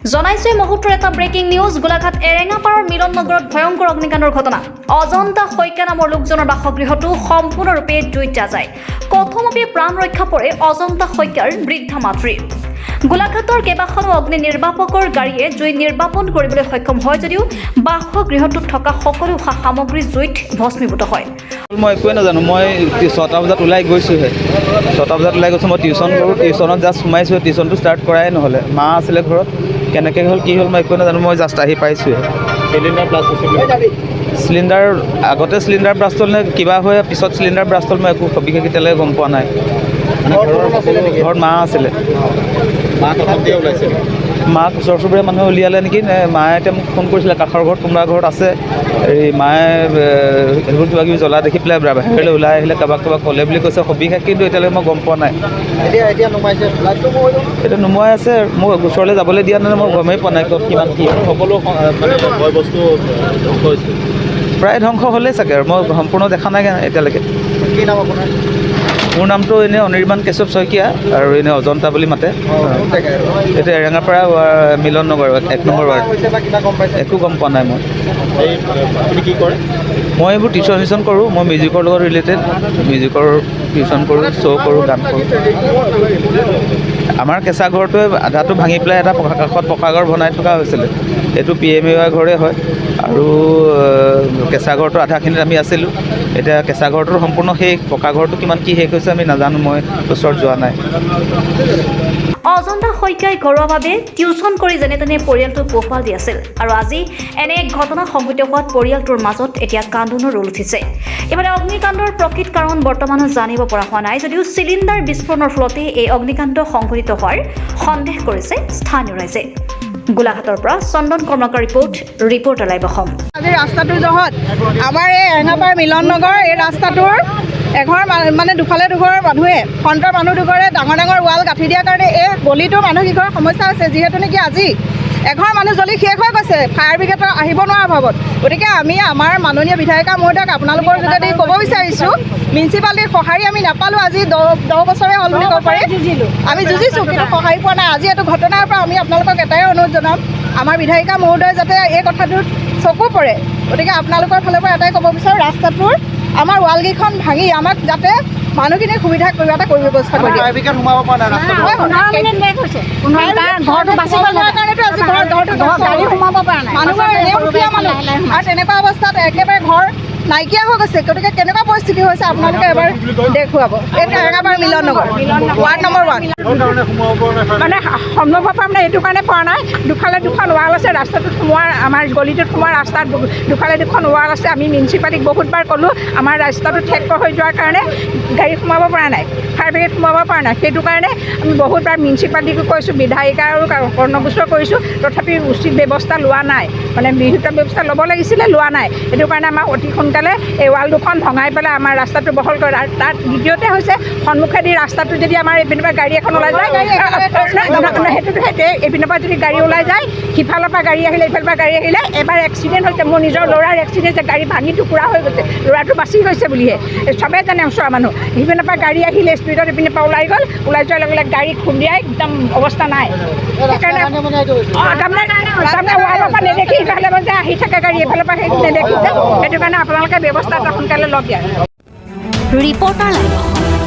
জনাইছে মুহূৰ্তৰ এটা ব্ৰেকিং নিউজ। গোলাঘাট এৰেঙাপাৰৰ মিলন নগৰত ভয়ংকৰ অগ্নিকাণ্ডৰ ঘটনা। অজন্তা শইকীয়া নামৰ লোকজনৰ বাসগৃহটো সম্পূৰ্ণৰূপে জুইত যায়। প্ৰথমতে প্ৰাণ ৰক্ষা পৰে অজন্তা শইকীয়াৰ বৃদ্ধা মাতৃৰ। গোলাঘাটৰ কেইবাখনো অগ্নি নিৰ্বাপকৰ গাড়ীয়ে জুই নিৰ্বাপন কৰিবলৈ সক্ষম হয় যদিও বাসগৃহটোত থকা সকলো সামগ্ৰী জুইত ভস্মীভূত হয়। মই একোৱে নাজানো। মই 6টা বজাত ওলাই গৈছোঁহে। 6টা বজাত ওলাই গৈছোঁ। মই টিউশ্যন কৰোঁ। টিউশ্যনত জাষ্ট সোমাইছোঁ। টিউশ্যনটো ষ্টাৰ্ট কৰাই নহ'লে। মা আছিলে ঘৰত। কেনেকৈ হ'ল কি হ'ল মই একোৱে নাজানো। মই জাষ্ট আহি পাইছোঁহে। চিলিণ্ডাৰ ব্লাষ্ট হৈছিল। চিলিণ্ডাৰ আগতে চিলিণ্ডাৰ ব্লাষ্ট হ'ল নে কিবা হৈ পিছত চিলিণ্ডাৰ ব্লাষ্ট হ'ল মই একো সবিশেষ এতিয়ালৈকে গম পোৱা নাই। ঘৰত মা আছিলে। মাক কেতিয়া ওলাইছে? মাক ওচৰ চুবুৰীয়া মানুহে উলিয়ালে নেকি। মায়ে এতিয়া মোক ফোন কৰিছিলে। কাষৰ ঘৰত কোনোবা ঘৰত আছে। এই মায়ে সেইবোৰ কিবা কিবি জ্বলা দেখি পেলাই বাহিৰলৈ ওলাই আহিলে কাৰোবাক ক'লে বুলি কৈছে। সবিশেষ কিন্তু এতিয়ালৈকে মই গম পোৱা নাই। এতিয়া নুমাইছে এইটো নুমুৱাই আছে। মোক ওচৰলৈ যাবলৈ দিয়া নাই। মই গমেই পোৱা নাই ক'ত কিমান কি সকলো মানে বয় বস্তু ধ্বংস হৈছে। প্ৰায় ধ্বংস হ'লেই চাগে আৰু মই সম্পূৰ্ণ দেখা নাই এতিয়ালৈকে। কি নাম আপোনাৰ? মোৰ নামটো এনেই অনিৰ্বাণ কেশৱ শইকীয়া আৰু এনেই অজন্তা বুলি মাতে। এইটো এৰেঙাপাৰা মিলন নগৰ 1 নম্বৰ ৱাৰ্ড। একো গম পোৱা নাই মই। আপুনি কি কৰে? মই এইবোৰ টিউশ্যন কৰোঁ। মই মিউজিকৰ লগত ৰিলেটেড। মিউজিকৰ টিউশ্যন কৰোঁ, শ্ব' কৰোঁ, গান কৰোঁ। আমাৰ কেঁচা ঘৰটোৱে আধাটো ভাঙি পেলাই এটা কাষত পকা ঘৰ বনাই থকা হৈছিলে। এইটো PMAY ঘৰে হয় আৰু কেঁচা ঘৰটো আধাখিনিত আমি আছিলোঁ। এতিয়া কেঁচা ঘৰটোৰ সম্পূৰ্ণ শেষ। পকা ঘৰটো কিমান কি শেষ হৈছে আমি নাজানো। মই ওচৰত যোৱা নাই। অজন্তা শইকীয়াই ঘৰুৱাভাৱে টিউশ্যন কৰি যেনে তেনে পৰিয়ালটোক পোহপাল দি আছিল আৰু আজি এনে এক ঘটনা সংঘটিত হোৱাত পৰিয়ালটোৰ মাজত এতিয়া কান্দোনৰ ৰোল উঠিছে। ইফালে অগ্নিকাণ্ডৰ প্ৰকৃত কাৰণ বৰ্তমানো জানিব পৰা হোৱা নাই যদিও চিলিণ্ডাৰ বিস্ফোৰণৰ ফলতে এই অগ্নিকাণ্ড সংঘটিত হোৱাৰ সন্দেহ কৰিছে স্থানীয় ৰাইজে। গোলাঘাটৰ পৰা চন্দন কৰ্মকাৰ ৰিপৰ্টাৰ লাইভ অসম। আজি ৰাস্তাটোৰ জহত আমাৰ এই এৰেঙাপাৰ মিলন নগৰ এই ৰাস্তাটোৰ এঘৰ মানে দুফালে দুঘৰ মানুহে ফ্ৰণ্টৰ মানুহ দুঘৰে ডাঙৰ ডাঙৰ ৱাল গাঁঠি দিয়াৰ কাৰণে এই গলিটোৰ মানুহকেইঘৰৰ সমস্যা হৈছে। যিহেতু নেকি আজি এঘৰ মানুহ জ্বলি শেষ হৈ গৈছে ফায়াৰ ব্ৰিগেডৰ আহিব নোৱাৰা অভাৱত। গতিকে আমি আমাৰ মাননীয় বিধায়িকা মহোদয়ক আপোনালোকৰ যোগেদি ক'ব বিচাৰিছোঁ, মিউনিচিপালিটিৰ সঁহাৰি আমি নাপালোঁ। আজি 10 বছৰে হ'ল বুলি ক'ব পাৰি। আমি যুঁজিছোঁ কিন্তু সঁহাৰি পোৱা নাই। আজি এইটো ঘটনাৰ পৰা আমি আপোনালোকক এটাই অনুৰোধ জনাম, আমাৰ বিধায়িকা মহোদয় যাতে এই কথাটোত চকু পৰে। গতিকে আপোনালোকৰ ফালৰ পৰা এটাই ক'ব বিচাৰোঁ, ৰাস্তাটোৰ আমাৰ ৱালকেইখন ভাঙি আমাক যাতে মানুহখিনিৰ সুবিধা কিবা এটা কৰিব ব্যৱস্থা কৰি দিয়ে। সোমাব পৰা নাই ৰাস্তাটো। মানুহৰ এনেও দুখীয়া মানুহ আৰু তেনেকুৱা অৱস্থাত একেবাৰে ঘৰ নাইকিয়া হৈ গৈছে। গতিকে কেনেকুৱা পৰিস্থিতি হৈছে আপোনালোকে এবাৰ দেখুৱাব। এইটো এৰেঙাপাৰ মিলন নগৰ ৱাৰ্ড নম্বৰ 1। মানে সম্ভৱ মানে এইটো কাৰণে পৰা নাই। দুফালে দুখন ৱাল আছে ৰাস্তাটোত সোমোৱাৰ, আমাৰ গলিটোত সোমোৱাৰ ৰাস্তাত দুফালে দুখন ৱাল আছে। আমি মিউনিচিপালিটিক বহুতবাৰ ক'লোঁ আমাৰ ৰাস্তাটো ঠেক হৈ যোৱাৰ কাৰণে গাড়ী সোমাব পৰা নাই, ফায়াৰ ব্ৰিগেড সোমাব পৰা নাই। সেইটো কাৰণে আমি বহুতবাৰ মিউনিচিপালিটিকো কৈছোঁ, বিধায়িকা আৰু কৰ্ণগোচৰ কৰিছোঁ। তথাপি উচিত ব্যৱস্থা লোৱা নাই। মানে বিহিত ব্যৱস্থা ল'ব লাগিছিলে, লোৱা নাই। সেইটো কাৰণে আমাক অতি সোনকালে এই ৱাল দুখন ভঙাই পেলাই আমাৰ ৰাস্তাটো বহল কৰে। আৰু তাত দ্বিতীয়তে হৈছে সন্মুখেদি ৰাস্তাটো যদি আমাৰ এইপিনৰ পৰা গাড়ী এখন ওলাই যায়, সেইটোতে এইপিনৰ পৰা যদি গাড়ী ওলাই যায়, সিফালৰ পৰা গাড়ী আহিলে ইফালৰ পৰা গাড়ী আহিলে। এবাৰ এক্সিডেণ্ট হৈছে, মোৰ নিজৰ ল'ৰাৰ এক্সিডেণ্ট হৈছে। গাড়ী ভাঙি টুকুৰা হৈ গৈছে, ল'ৰাটো বাচি গৈছে বুলিহে চবেই জানে ওচৰৰ মানুহ। সিপিনৰ পৰা গাড়ী আহিলে স্পীডত ইপিনৰ পৰা ওলাই গ'ল, ওলাই যোৱাৰ লগে লগে গাড়ী খুন্দিয়াই একদম অৱস্থা নাই। সেইকাৰণে তাৰমানে ৱালৰ পৰা নেদেখি ইফালে যে আহি থাকে গাড়ী, এইফালৰ পৰা সেইটো নেদেখিছে। সেইটো কাৰণে আপোনালোকে ব্যৱস্থা এটা সোনকালে লওক দিয়া। Reporter live Assam.